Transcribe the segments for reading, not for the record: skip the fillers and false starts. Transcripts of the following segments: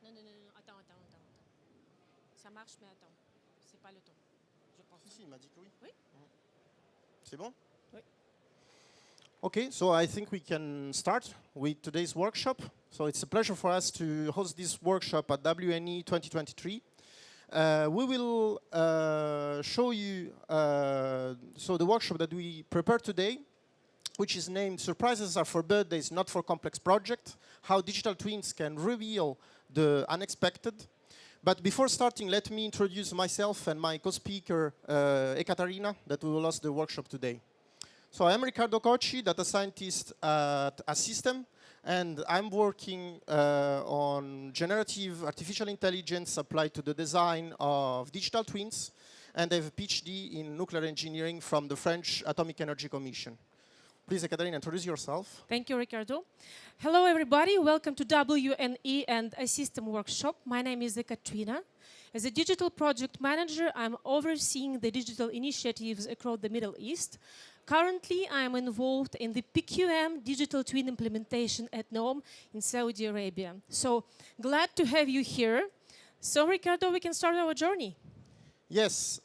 Non, non, non, non, attends. Ça marche, mais attends. C'est pas le ton, je pense. Si, il m'a dit que oui. Oui. C'est bon? Oui. Okay, so I think we can start with today's workshop. So it's a pleasure for us to host this workshop at WNE 2023. We will show you so the workshop that we prepared today, which is named Surprises Are for Birthdays, Not for Complex Projects, How Digital Twins Can Reveal the Unexpected. But before starting, let me introduce myself and my co-speaker, Ekaterina, that will host the workshop today. So I'm Riccardo Cocci, data scientist at Assystem, and I'm working on generative artificial intelligence applied to the design of digital twins, and I have a PhD in nuclear engineering from the French Atomic Energy Commission. Please, Ekaterina, introduce yourself. Thank you, Riccardo. Hello, everybody. Welcome to WNE and Assystem workshop. My name is Ekaterina. As a digital project manager, I'm overseeing the digital initiatives across the Middle East. Currently, I'm involved in the PQM digital twin implementation at NOM in Saudi Arabia. So glad to have you here. So, Riccardo, we can start our journey. Yes,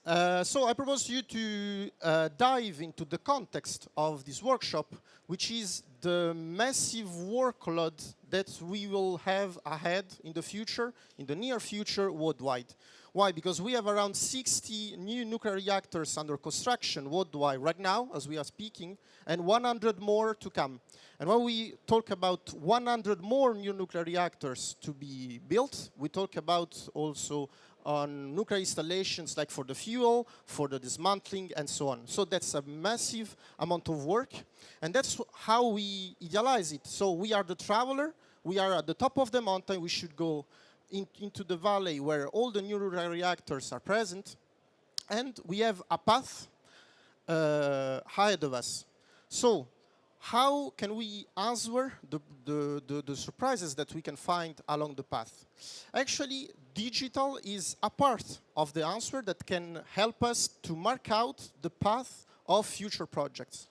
so I propose you to dive into the context of this workshop, which is the massive workload that we will have ahead in the future, in the near future, worldwide. Why? Because we have around 60 new nuclear reactors under construction worldwide right now, as we are speaking, and 100 more to come. And when we talk about 100 more new nuclear reactors to be built, we talk about also on nuclear installations like for the fuel, for the dismantling, and so on. So that's a massive amount of work, and that's how we idealize it. So we are the traveler, we are at the top of the mountain, we should go into the valley where all the nuclear reactors are present, and we have a path ahead of us. So how can we answer the surprises that we can find along the path? Actually, digital is a part of the answer that can help us to mark out the path of future projects.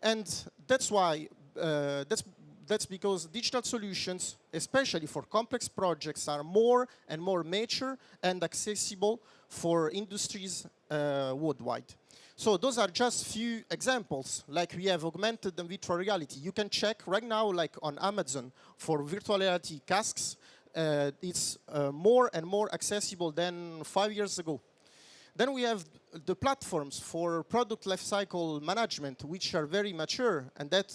And that's why, that's because digital solutions, especially for complex projects, are more and more mature and accessible for industries worldwide. So those are just few examples, like we have augmented and virtual reality. You can check right now, like on Amazon, for virtual reality casks. It's more and more accessible than 5 years ago. Then we have the platforms for product lifecycle management, which are very mature, and that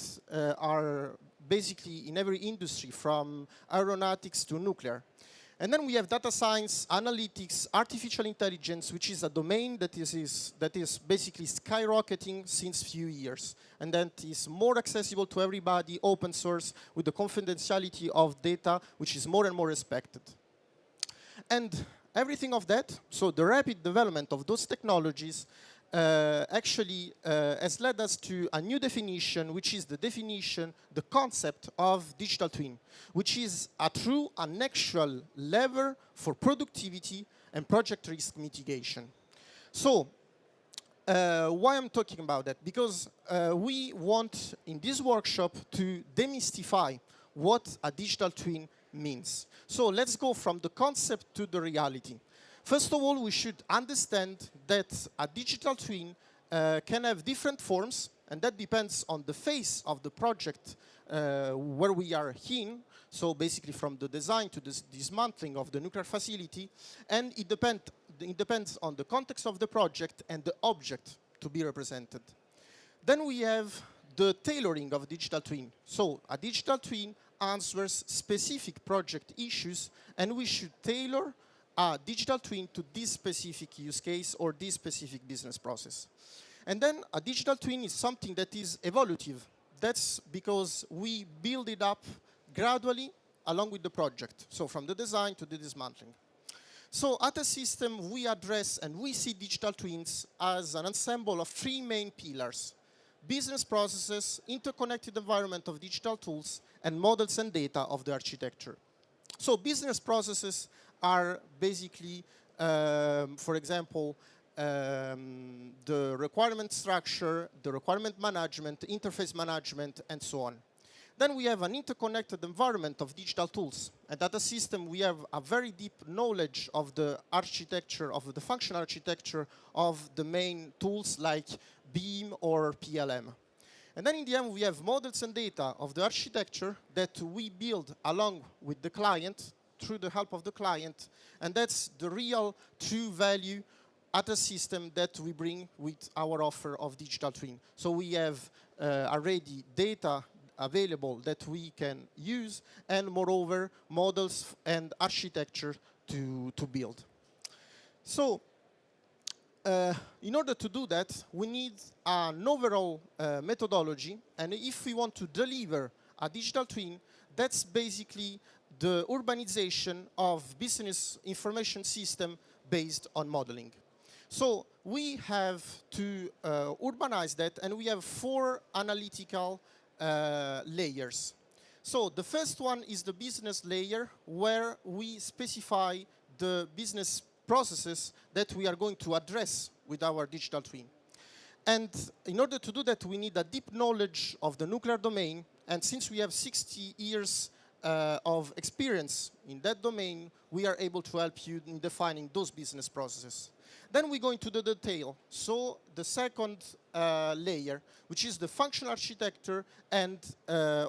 are basically in every industry, from aeronautics to nuclear. And then we have data science, analytics, artificial intelligence, which is a domain that is basically skyrocketing since few years. And that is more accessible to everybody, open source, with the confidentiality of data, which is more and more respected. And everything of that, so the rapid development of those technologies, actually has led us to a new definition, which is the concept of digital twin, which is a true and actual lever for productivity and project risk mitigation. So, why I'm talking about that? Because we want, in this workshop, to demystify what a digital twin means. So let's go from the concept to the reality. First of all, we should understand that a digital twin can have different forms, and that depends on the phase of the project where we are in. So basically from the design to the dismantling of the nuclear facility, and it depends on the context of the project and the object to be represented. Then we have the tailoring of digital twin. So a digital twin answers specific project issues, and we should tailor a digital twin to this specific use case or this specific business process. And then a digital twin is something that is evolutive. That's because we build it up gradually along with the project. So from the design to the dismantling. So at Assystem, we address and we see digital twins as an ensemble of three main pillars: business processes, interconnected environment of digital tools, and models and data of the architecture. So business processes are basically, for example, the requirement structure, the requirement management, interface management, and so on. Then we have an interconnected environment of digital tools. And at Assystem, we have a very deep knowledge of the architecture, of the functional architecture of the main tools like Beam or PLM. And then in the end, we have models and data of the architecture that we build along with the client, through the help of the client. And that's the real true value at Assystem that we bring with our offer of digital twin. So we have already data available that we can use, and moreover, models and architecture to build. So in order to do that, we need an overall methodology, and if we want to deliver a digital twin, that's basically the urbanization of business information system based on modeling. So we have to urbanize that, and we have 4 analytical layers. So the first one is the business layer, where we specify the business processes that we are going to address with our digital twin. And in order to do that, we need a deep knowledge of the nuclear domain. And since we have 60 years of experience in that domain, we are able to help you in defining those business processes. Then we go into the detail. So the second layer, which is the functional architecture and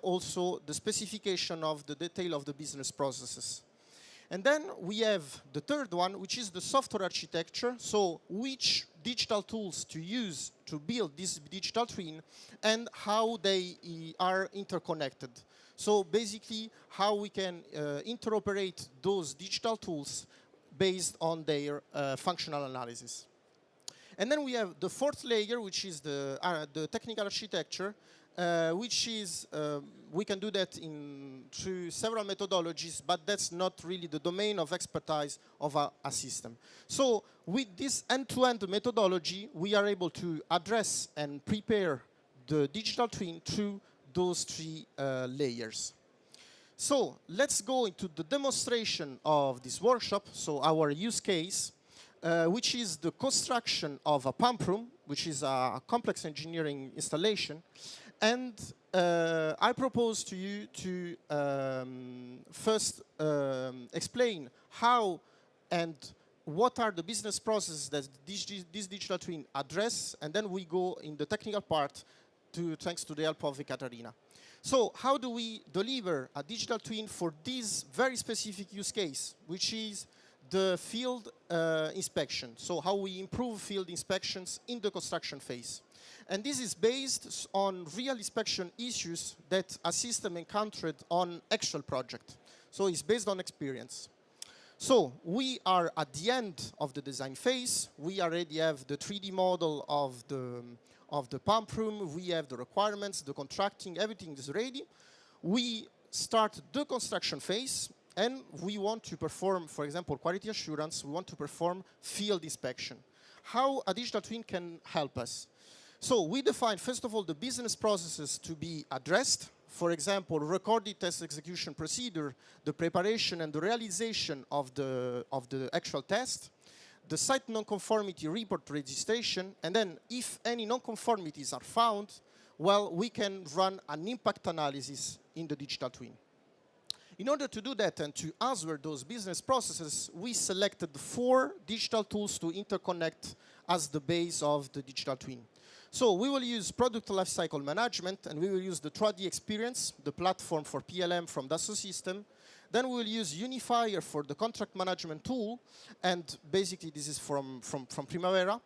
also the specification of the detail of the business processes. And then we have the third one, which is the software architecture. So which digital tools to use to build this digital twin and how they are interconnected. So basically how we can interoperate those digital tools based on their functional analysis. And then we have the fourth layer, which is the technical architecture, which is, we can do that through several methodologies, but that's not really the domain of expertise of a system. So with this end-to-end methodology, we are able to address and prepare the digital twin through those 3 layers. So let's go into the demonstration of this workshop, so our use case, which is the construction of a pump room, which is a complex engineering installation. And I propose to you to first explain how and what are the business processes that this digital twin address, and then we go in the technical part thanks to the help of Ekaterina. So how do we deliver a digital twin for this very specific use case, which is the field inspection? So how we improve field inspections in the construction phase. And this is based on real inspection issues that a system encountered on actual project. So it's based on experience. So we are at the end of the design phase. We already have the 3D model of the pump room. We have the requirements, the contracting, everything is ready. We start the construction phase, and we want to perform, for example, quality assurance. We want to perform field inspection. How a digital twin can help us? So we define, first of all, the business processes to be addressed. For example, recorded test execution procedure, the preparation and the realization of the actual test, the site non-conformity report registration, and then if any non-conformities are found, well, we can run an impact analysis in the digital twin. In order to do that and to answer those business processes, we selected 4 digital tools to interconnect as the base of the digital twin. So we will use product lifecycle management, and we will use the 3D experience, the platform for PLM from Dassault System. Then we will use Unifier for the contract management tool, and basically this is from Primavera.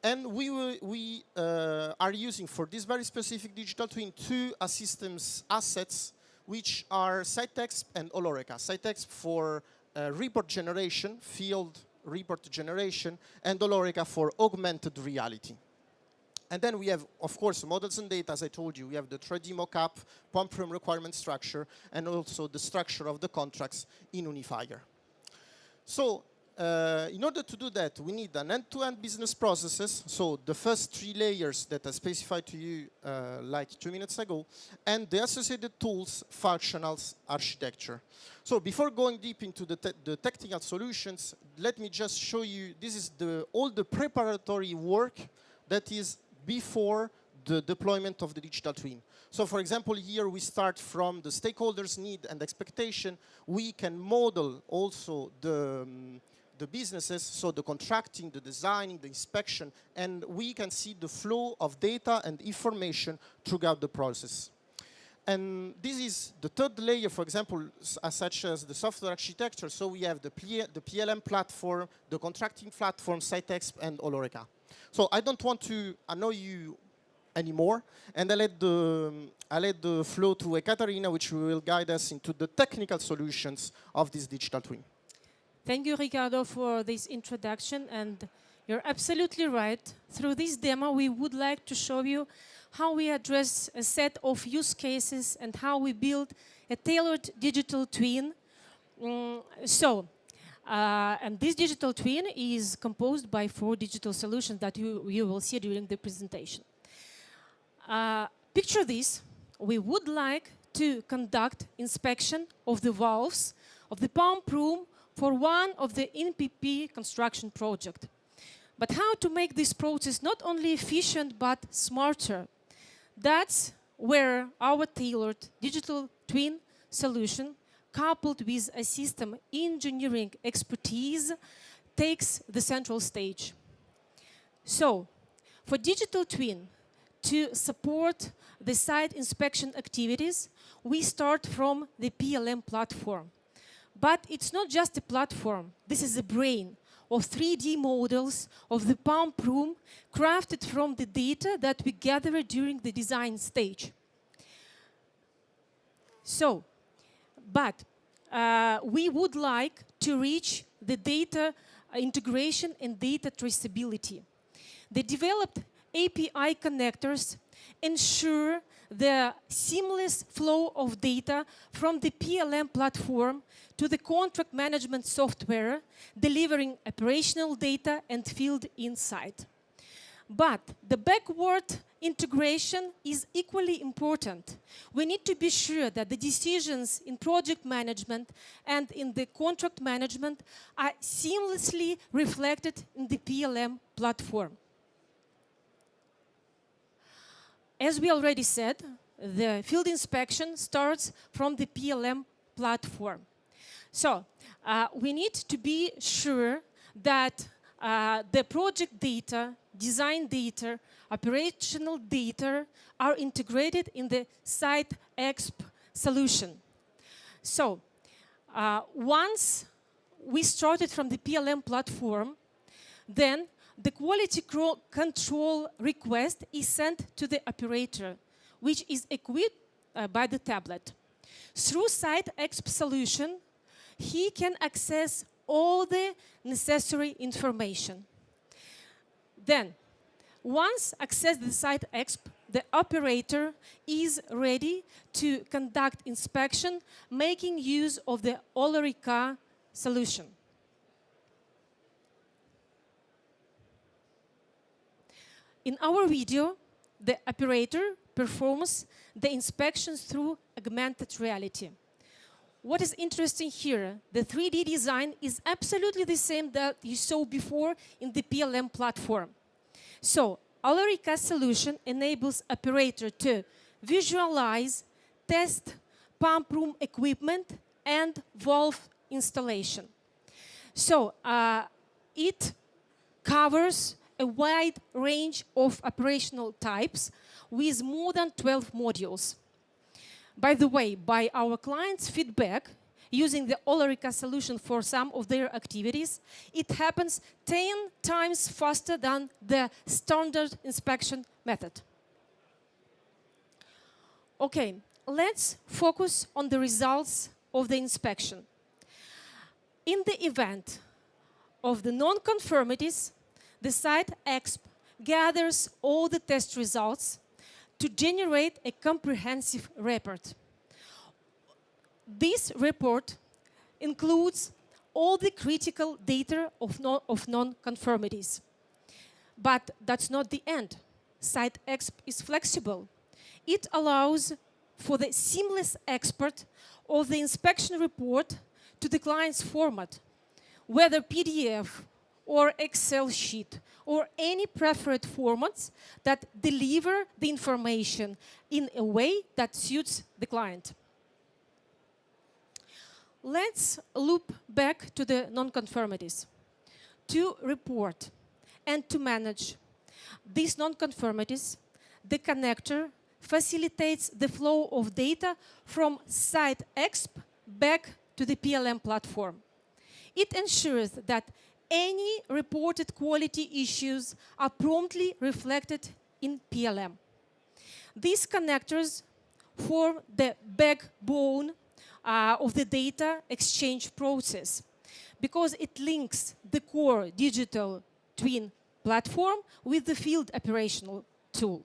And we are using for this very specific digital twin 2 Assystem assets, which are Sitex and Oloreka. Sitex for report generation, field report generation, and Oloreka for augmented reality. And then we have, of course, models and data, as I told you. We have the 3D mockup, pump room requirement structure, and also the structure of the contracts in Unifier. So in order to do that, we need an end-to-end business processes. So the first 3 layers that I specified to you like 2 minutes ago, and the associated tools, functionals, architecture. So before going deep into the technical solutions, let me just show you, this is all the preparatory work that is before the deployment of the digital twin. So for example, here we start from the stakeholders' need and expectation. We can model also the businesses, so the contracting, the designing, the inspection, and we can see the flow of data and information throughout the process. And this is the third layer, for example, such as the software architecture. So we have the PLM platform, the contracting platform, SiteExp, and Olorica. So I don't want to annoy you anymore, and I let the flow to Ekaterina, which will guide us into the technical solutions of this digital twin. Thank you, Ricardo, for this introduction, and you're absolutely right. Through this demo, we would like to show you how we address a set of use cases and how we build a tailored digital twin. And this digital twin is composed by 4 digital solutions that you will see during the presentation. Picture this. We would like to conduct inspection of the valves of the pump room for one of the NPP construction project. But how to make this process not only efficient but smarter? That's where our tailored digital twin solution, coupled with Assystem engineering expertise, takes the central stage. So, for digital twin to support the site inspection activities, we start from the PLM platform. But it's not just a platform. This is a brain of 3D models of the pump room crafted from the data that we gather during the design stage. So, but we would like to reach the data integration and data traceability. The developed API connectors ensure the seamless flow of data from the PLM platform to the contract management software, delivering operational data and field insight. But the backward integration is equally important. We need to be sure that the decisions in project management and in the contract management are seamlessly reflected in the PLM platform. As we already said, the field inspection starts from the PLM platform. So we need to be sure that the project data, design data, operational data are integrated in the SiteExp solution. So once we started from the PLM platform, then the quality control request is sent to the operator, which is equipped by the tablet. Through SiteExp solution, he can access all the necessary information. Then, once accessed the SiteExp, the operator is ready to conduct inspection, making use of the Olorica solution. In our video, the operator performs the inspections through augmented reality. What is interesting here, the 3D design is absolutely the same that you saw before in the PLM platform. So, Olorica solution enables operator to visualize, test pump room equipment and valve installation. So, it covers a wide range of operational types with more than 12 modules. By the way, by our clients' feedback, using the Olorica solution for some of their activities, it happens 10 times faster than the standard inspection method. Okay, let's focus on the results of the inspection. In the event of the non-conformities, the SiteExp gathers all the test results to generate a comprehensive report. This report includes all the critical data of non-conformities. But that's not the end. SiteExp is flexible. It allows for the seamless export of the inspection report to the client's format, whether PDF or Excel sheet, or any preferred formats that deliver the information in a way that suits the client. Let's loop back to the nonconformities. To report and to manage these nonconformities, the connector facilitates the flow of data from site exp back to the PLM platform. It ensures that any reported quality issues are promptly reflected in PLM. These connectors form the backbone of the data exchange process because it links the core digital twin platform with the field operational tool.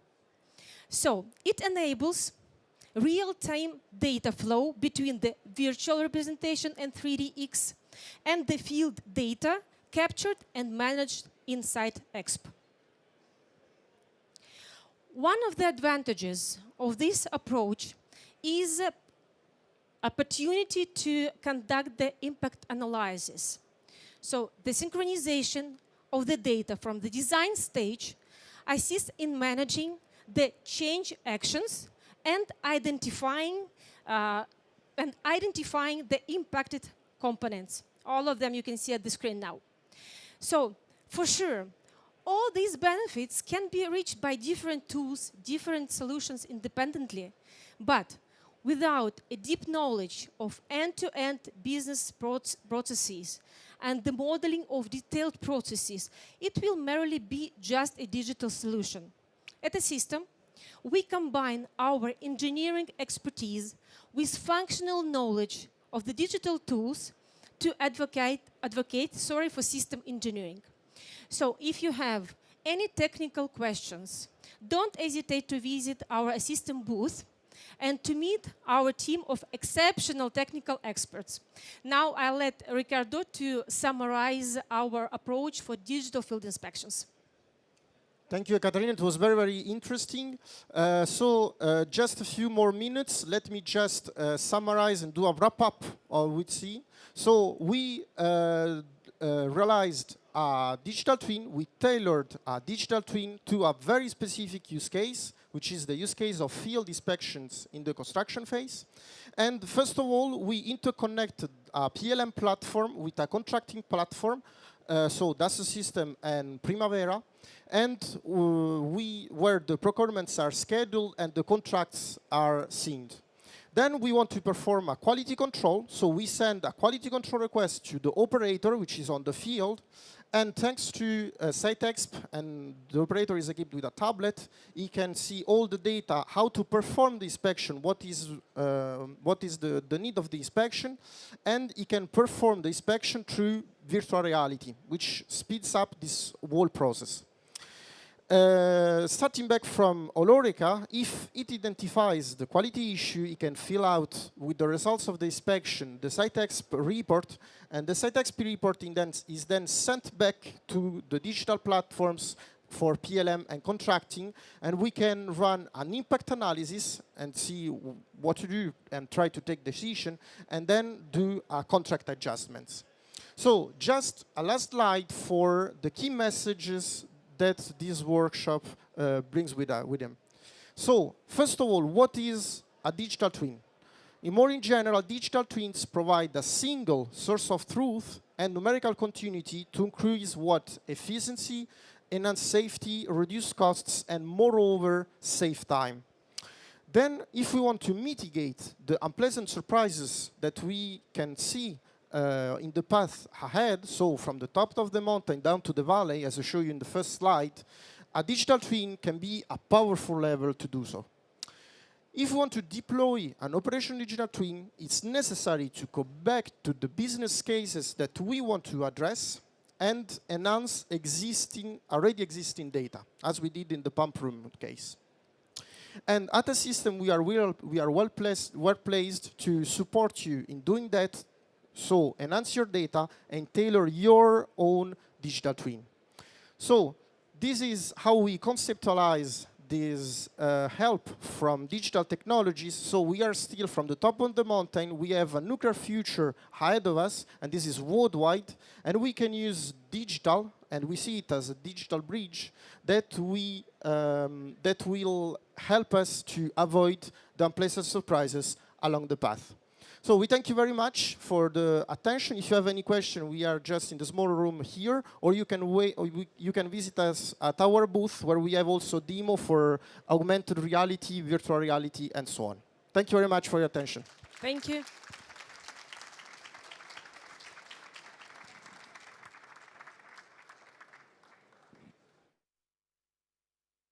So it enables real-time data flow between the virtual representation and 3DX and the field data captured and managed inside EXP. One of the advantages of this approach is opportunity to conduct the impact analysis. So the synchronization of the data from the design stage assists in managing the change actions and identifying the impacted components. All of them you can see at the screen now. So for sure, all these benefits can be reached by different tools, different solutions independently, but without a deep knowledge of end-to-end business processes and the modeling of detailed processes, it will merely be just a digital solution. At Assystem, we combine our engineering expertise with functional knowledge of the digital tools to advocate for system engineering. So if you have any technical questions, don't hesitate to visit our Assystem booth and to meet our team of exceptional technical experts. Now I'll let Ricardo to summarize our approach for digital field inspections. Thank you, Katarina. It was very, very interesting. Just a few more minutes. Let me just summarize and do a wrap-up of what we see. So we realized a digital twin. We tailored a digital twin to a very specific use case, which is the use case of field inspections in the construction phase. And first of all, we interconnected a PLM platform with a contracting platform, so that's Assystem and Primavera, and where the procurements are scheduled and the contracts are signed. Then we want to perform a quality control, so we send a quality control request to the operator, which is on the field, and thanks to SiteExp, and the operator is equipped with a tablet, he can see all the data, how to perform the inspection, what is the need of the inspection, and he can perform the inspection through virtual reality, which speeds up this whole process. Starting back from Olorica, if it identifies the quality issue, it can fill out with the results of the inspection the SiteExp report, and the SiteExp report is then sent back to the digital platforms for PLM and contracting, and we can run an impact analysis and see what to do and try to take decision, and then do contract adjustments. So just a last slide for the key messages that this workshop brings with them. So, first of all, what is a digital twin? In general, digital twins provide a single source of truth and numerical continuity to increase what? Efficiency, enhance safety, reduce costs, and moreover, save time. Then, if we want to mitigate the unpleasant surprises that we can see in the path ahead, so from the top of the mountain down to the valley, as I showed you in the first slide, a digital twin can be a powerful lever to do so. If we want to deploy an operational digital twin, it's necessary to go back to the business cases that we want to address and enhance already existing data, as we did in the pump room case. And at Assystem, we are well placed to support you in doing that. So enhance your data and tailor your own digital twin. So this is how we conceptualize this help from digital technologies. So we are still from the top of the mountain. We have a nuclear future ahead of us, and this is worldwide. And we can use digital, and we see it as a digital bridge that will help us to avoid the unpleasant surprises along the path. So we thank you very much for the attention. If you have any question, we are just in the small room here, or you can wait, or you can visit us at our booth, where we have also demo for augmented reality, virtual reality, and so on. Thank you very much for your attention. Thank you.